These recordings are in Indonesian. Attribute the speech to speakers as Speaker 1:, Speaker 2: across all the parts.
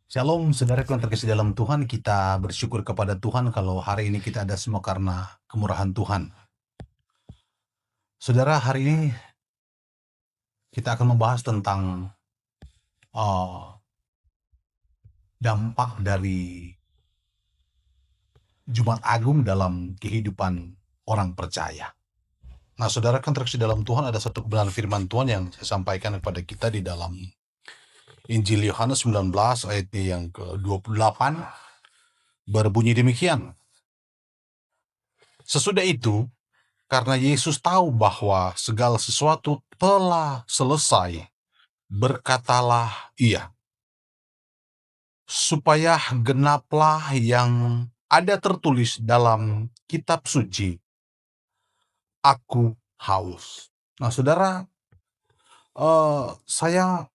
Speaker 1: Shalom, saudara yang terkasih dalam Tuhan, kita bersyukur kepada Tuhan kalau hari ini kita ada semua karena kemurahan Tuhan. Saudara, hari ini kita akan membahas tentang uh, dampak dari Jumat Agung dalam kehidupan orang percaya. Nah, saudara kan terkasih dalam Tuhan, ada satu kebenaran firman Tuhan yang saya sampaikan kepada kita di dalam Injil Yohanes 19 ayat yang ke-28, berbunyi demikian. Sesudah itu, karena Yesus tahu bahwa segala sesuatu telah selesai, berkatalah ia, supaya genaplah yang ada tertulis dalam kitab suci, aku haus. Nah, saudara, saya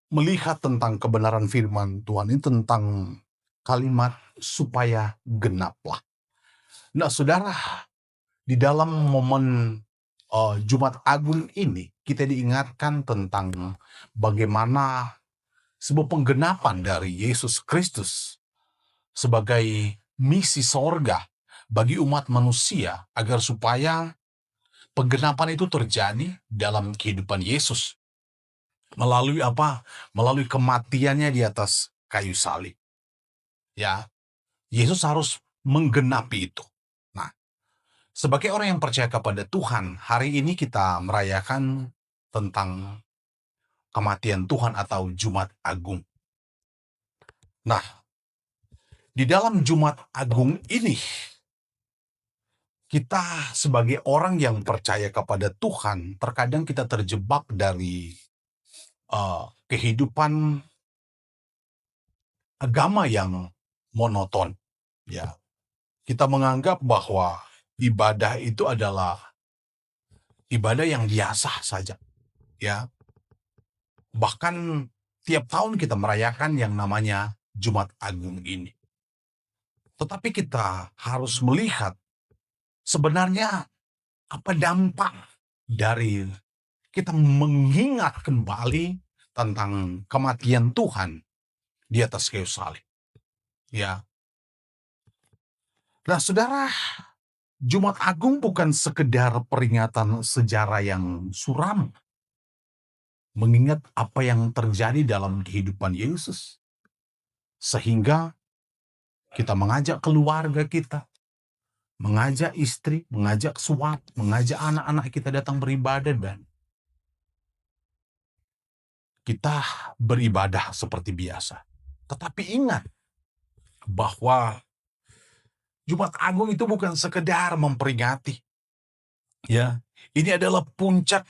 Speaker 1: melihat tentang kebenaran firman Tuhan ini tentang kalimat supaya genaplah. Nah, saudara, di dalam momen Jumat Agung ini, kita diingatkan tentang bagaimana sebuah penggenapan dari Yesus Kristus sebagai misi sorga bagi umat manusia agar supaya penggenapan itu terjadi dalam kehidupan Yesus. Melalui apa? Melalui kematiannya di atas kayu salib. Ya, Yesus harus menggenapi itu. Nah, sebagai orang yang percaya kepada Tuhan, hari ini kita merayakan tentang kematian Tuhan atau Jumat Agung. Nah, di dalam Jumat Agung ini, kita sebagai orang yang percaya kepada Tuhan, terkadang kita terjebak dari kehidupan agama yang monoton. Ya, kita menganggap bahwa ibadah itu adalah ibadah yang biasa saja. Ya, bahkan tiap tahun kita merayakan yang namanya Jumat Agung ini. Tetapi kita harus melihat sebenarnya apa dampak dari kita mengingat kembali tentang kematian Tuhan di atas kayu salib. Ya. Nah, saudara, Jumat Agung bukan sekedar peringatan sejarah yang suram, mengingat apa yang terjadi dalam kehidupan Yesus. Sehingga kita mengajak keluarga kita, mengajak istri, mengajak suami, mengajak anak-anak kita datang beribadah dan kita beribadah seperti biasa. Tetapi ingat bahwa Jumat Agung itu bukan sekedar memperingati. Ya, ini adalah puncak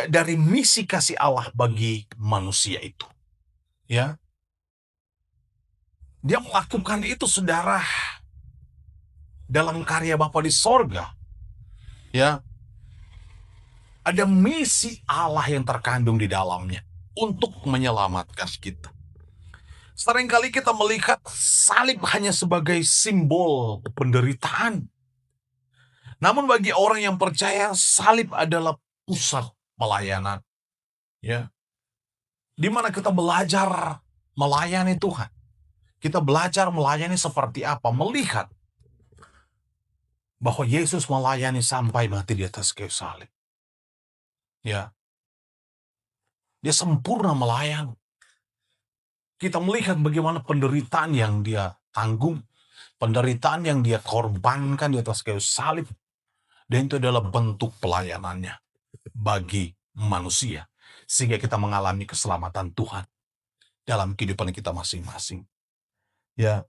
Speaker 1: dari misi kasih Allah bagi manusia itu. Ya, dia melakukan itu, saudara, dalam karya Bapa di sorga. Ya, ada misi Allah yang terkandung di dalamnya untuk menyelamatkan kita. Seringkali kita melihat salib hanya sebagai simbol penderitaan. Namun bagi orang yang percaya, salib adalah pusat pelayanan. Ya, di mana kita belajar melayani Tuhan. Kita belajar melayani seperti apa, melihat bahwa Yesus melayani sampai mati di atas kayu salib. Ya, dia sempurna melayani. Kita melihat bagaimana penderitaan yang dia tanggung, penderitaan yang dia korbankan di atas kayu salib, dan itu adalah bentuk pelayanannya bagi manusia, sehingga kita mengalami keselamatan Tuhan dalam kehidupan kita masing-masing. Ya.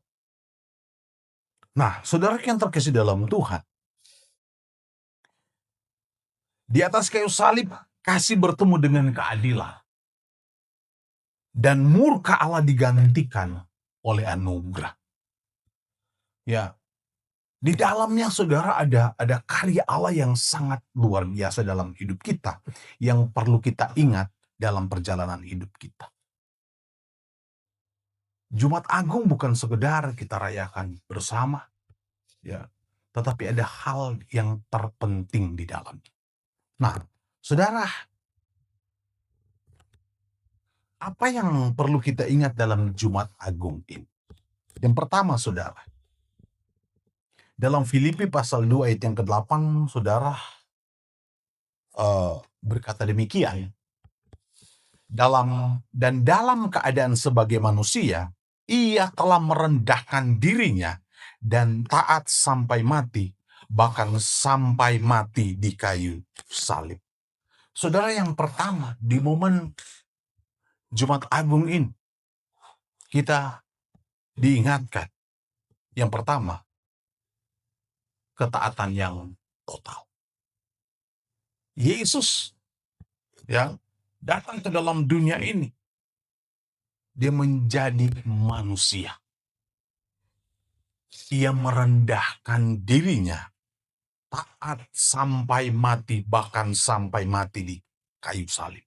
Speaker 1: Nah, saudara yang terkasih dalam Tuhan, di atas kayu salib, kasih bertemu dengan keadilan. Dan murka Allah digantikan oleh anugerah. Ya, di dalamnya, saudara, ada karya Allah yang sangat luar biasa dalam hidup kita, yang perlu kita ingat dalam perjalanan hidup kita. Jumat Agung bukan sekedar kita rayakan bersama, ya, tetapi ada hal yang terpenting di dalamnya. Nah, saudara, Apa yang perlu kita ingat dalam Jumat Agung ini? Yang pertama, saudara, dalam Filipi pasal 2 ayat yang ke-8, saudara berkata demikian, dalam keadaan sebagai manusia, ia telah merendahkan dirinya dan taat sampai mati, bahkan sampai mati di kayu salib. Saudara, yang pertama di momen Jumat Agung ini, kita diingatkan, yang pertama, ketaatan yang total. Yesus yang datang ke dalam dunia ini, dia menjadi manusia. Ia merendahkan dirinya, taat sampai mati, bahkan sampai mati di kayu salib.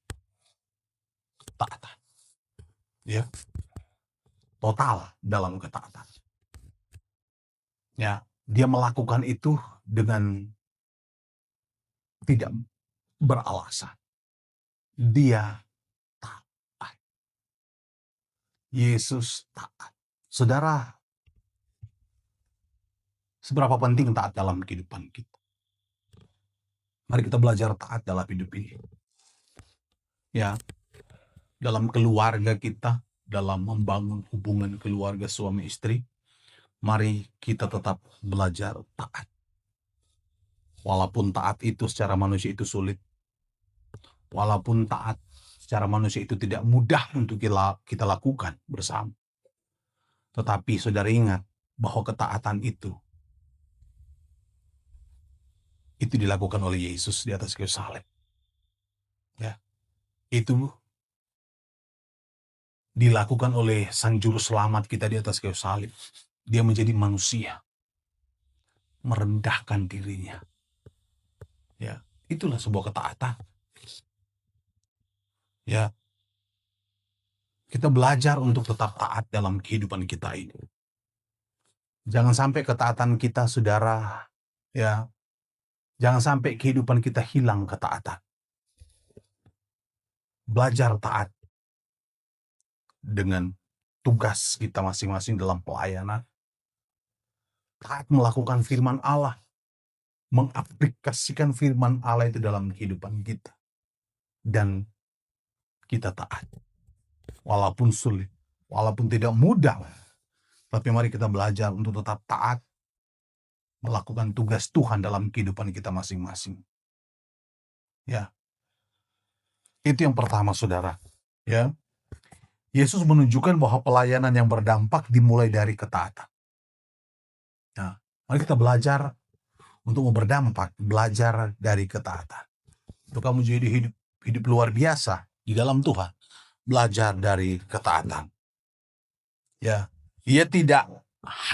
Speaker 1: Taat, ya, total dalam ketaatan. Ya, dia melakukan itu dengan tidak beralasan. Dia taat. Yesus taat. Saudara, seberapa penting taat dalam kehidupan kita? Mari kita belajar taat dalam hidup ini. Ya, dalam keluarga kita, dalam membangun hubungan keluarga suami istri, mari kita tetap belajar taat. Walaupun taat itu secara manusia itu sulit, walaupun taat secara manusia itu tidak mudah untuk kita lakukan bersama, tetapi saudara ingat bahwa ketaatan itu dilakukan oleh Yesus di atas kayu salib. Ya, itu dilakukan oleh Sang Juru Selamat kita di atas kayu salib. Dia menjadi manusia, merendahkan dirinya. Ya, itulah sebuah ketaatan. Ya, kita belajar untuk tetap taat dalam kehidupan kita ini. Jangan sampai ketaatan kita, saudara, ya, jangan sampai kehidupan kita hilang ketaatan. Belajar taat dengan tugas kita masing-masing dalam pelayanan. Taat melakukan firman Allah, mengaplikasikan firman Allah itu dalam kehidupan kita. Dan kita taat. Walaupun sulit, walaupun tidak mudah, tapi mari kita belajar untuk tetap taat, melakukan tugas Tuhan dalam kehidupan kita masing-masing. Ya, itu yang pertama, saudara. Ya, Yesus menunjukkan bahwa pelayanan yang berdampak dimulai dari ketaatan. Nah, mari kita belajar untuk berdampak, belajar dari ketaatan. Untuk kamu jadi hidup luar biasa di dalam Tuhan, belajar dari ketaatan. Ya, ia tidak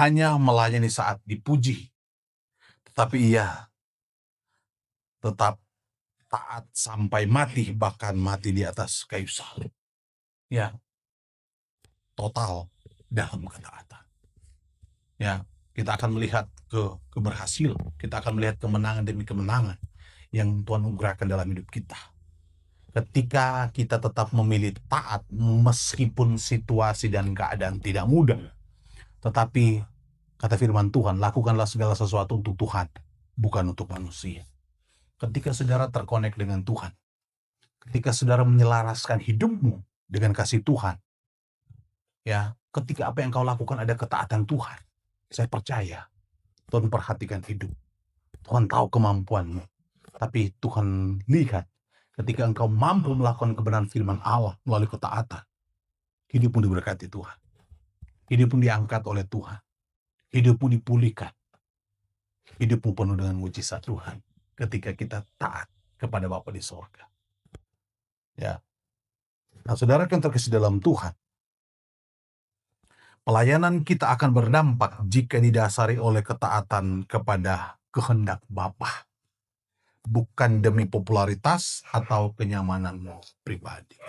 Speaker 1: hanya melayani saat dipuji, tetapi ia tetap taat sampai mati, bahkan mati di atas kayu salib. Ya, total dalam ketaatan. Ya, kita akan melihat keberhasilan, kita akan melihat kemenangan demi kemenangan yang Tuhan anugerahkan dalam hidup kita. Ketika kita tetap memilih taat meskipun situasi dan keadaan tidak mudah, tetapi kata firman Tuhan, lakukanlah segala sesuatu untuk Tuhan, bukan untuk manusia. Ketika saudara terkonek dengan Tuhan, ketika saudara menyelaraskan hidupmu dengan kasih Tuhan, ya, ketika apa yang kau lakukan ada ketaatan Tuhan, saya percaya Tuhan perhatikan hidup. Tuhan tahu kemampuanmu, tapi Tuhan lihat ketika engkau mampu melakukan kebenaran firman Allah melalui ketaatan, hidupmu diberkati Tuhan, hidupmu diangkat oleh Tuhan, hidupmu dipulihkan, hidupmu penuh dengan mujizat Tuhan ketika kita taat kepada Bapa di sorga. Ya, nah saudara yang terkasih dalam Tuhan, pelayanan kita akan berdampak jika didasari oleh ketaatan kepada kehendak Bapa, bukan demi popularitas atau kenyamananmu pribadi.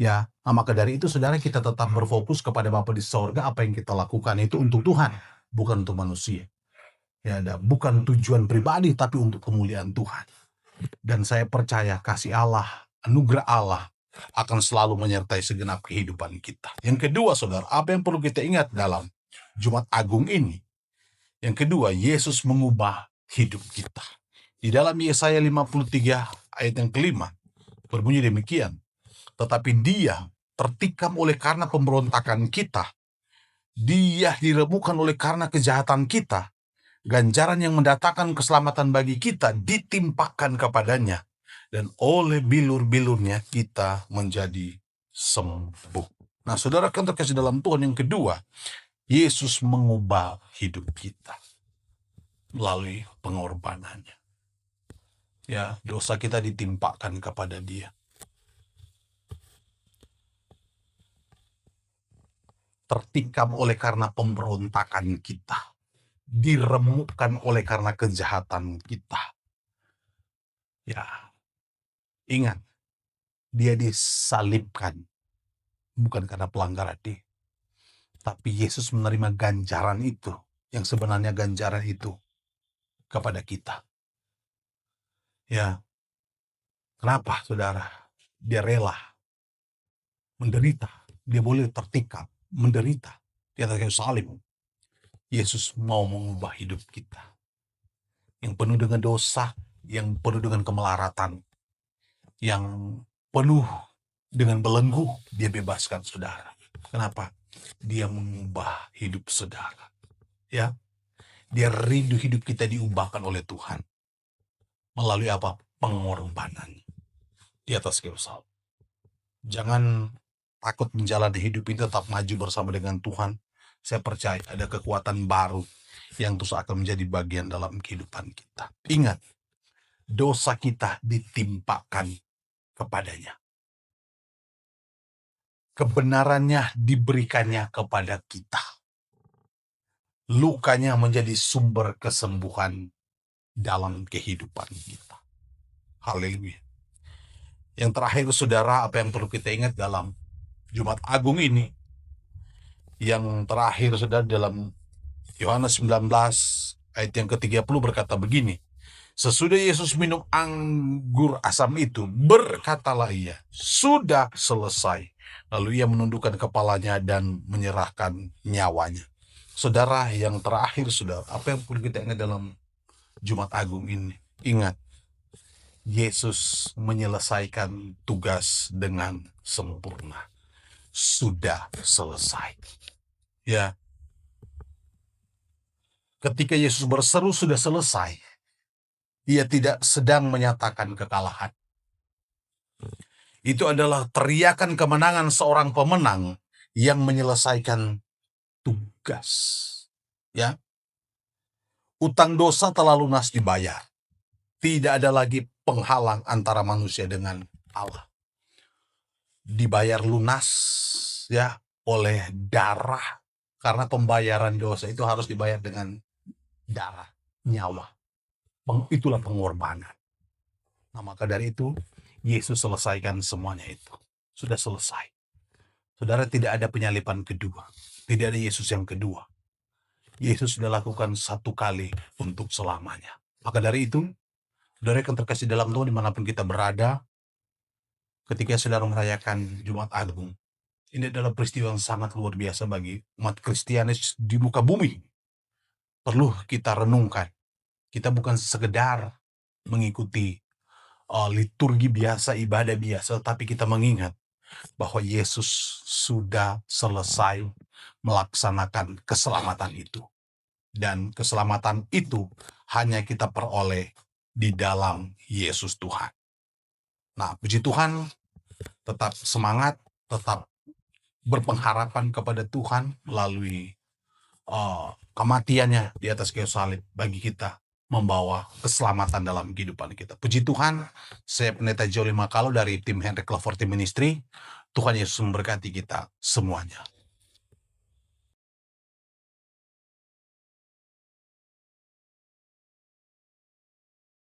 Speaker 1: Ya, maka dari itu saudara kita tetap berfokus kepada Bapa di sorga. Apa yang kita lakukan itu untuk Tuhan, bukan untuk manusia. Ya, bukan tujuan pribadi, tapi untuk kemuliaan Tuhan. Dan saya percaya kasih Allah, anugerah Allah akan selalu menyertai segenap kehidupan kita. Yang kedua, saudara, apa yang perlu kita ingat dalam Jumat Agung ini? Yang kedua, Yesus mengubah hidup kita. Di dalam Yesaya 53 ayat yang kelima, berbunyi demikian, tetapi dia tertikam oleh karena pemberontakan kita, dia diremukkan oleh karena kejahatan kita, ganjaran yang mendatangkan keselamatan bagi kita ditimpakan kepadanya, dan oleh bilur-bilurnya kita menjadi sembuh. Nah, saudara kan terkasih dalam Tuhan, yang kedua, Yesus mengubah hidup kita melalui pengorbanannya. Ya, dosa kita ditimpakan kepada dia. Tertikam oleh karena pemberontakan kita, diremukkan oleh karena kejahatan kita. Ya, ingat, dia disalibkan bukan karena pelanggaran dia, tapi Yesus menerima ganjaran itu, yang sebenarnya ganjaran itu kepada kita. Ya, kenapa, saudara? Dia rela menderita, dia boleh tertikam, menderita di atas kayu salib. Yesus mau mengubah hidup kita yang penuh dengan dosa, yang penuh dengan kemelaratan, yang penuh dengan belenggu. Dia bebaskan saudara. Kenapa? Dia mengubah hidup saudara. Ya, dia rindu hidup kita diubahkan oleh Tuhan melalui apa? Pengorbanan di atas kayu salib. Jangan takut menjalani hidup ini, tetap maju bersama dengan Tuhan. Saya percaya ada kekuatan baru yang terus akan menjadi bagian dalam kehidupan kita. Ingat, dosa kita ditimpakan kepadanya. Kebenarannya diberikannya kepada kita. Lukanya menjadi sumber kesembuhan dalam kehidupan kita. Haleluya. Yang terakhir, saudara, apa yang perlu kita ingat dalam Jumat Agung ini? Yang terakhir, saudara, dalam Yohanes 19 ayat yang ke-30 berkata begini, sesudah Yesus minum anggur asam itu, berkatalah ia, sudah selesai. Lalu ia menundukkan kepalanya dan menyerahkan nyawanya. Saudara, yang terakhir, saudara, apa yang perlu kita ingat dalam Jumat Agung ini? Ingat, Yesus menyelesaikan tugas dengan sempurna. Sudah selesai. Ya. Ketika Yesus berseru sudah selesai, ia tidak sedang menyatakan kekalahan. Itu adalah teriakan kemenangan seorang pemenang yang menyelesaikan tugas. Ya. Utang dosa telah lunas dibayar. Tidak ada lagi penghalang antara manusia dengan Allah. Dibayar lunas ya oleh darah, karena pembayaran dosa itu harus dibayar dengan darah, nyawa. Itulah pengorbanan. Nah, maka dari itu Yesus selesaikan semuanya itu. Sudah selesai. Saudara, tidak ada penyalipan kedua. Tidak ada Yesus yang kedua. Yesus sudah lakukan satu kali untuk selamanya. Maka dari itu, saudara yang terkasih dalam Tuhan dimanapun kita berada, ketika saudara merayakan Jumat Agung, ini adalah peristiwa yang sangat luar biasa bagi umat Kristianis di muka bumi. Perlu kita renungkan. Kita bukan sekedar mengikuti liturgi biasa, ibadah biasa, tapi kita mengingat bahwa Yesus sudah selesai melaksanakan keselamatan itu. Dan keselamatan itu hanya kita peroleh di dalam Yesus Tuhan. Nah, puji Tuhan, tetap semangat, tetap berpengharapan kepada Tuhan melalui kematiannya di atas kayu salib bagi kita, membawa keselamatan dalam kehidupan kita. Puji Tuhan, saya Pendeta Joli Makalo dari tim Henry Claforti Ministry. Tuhan Yesus memberkati kita semuanya.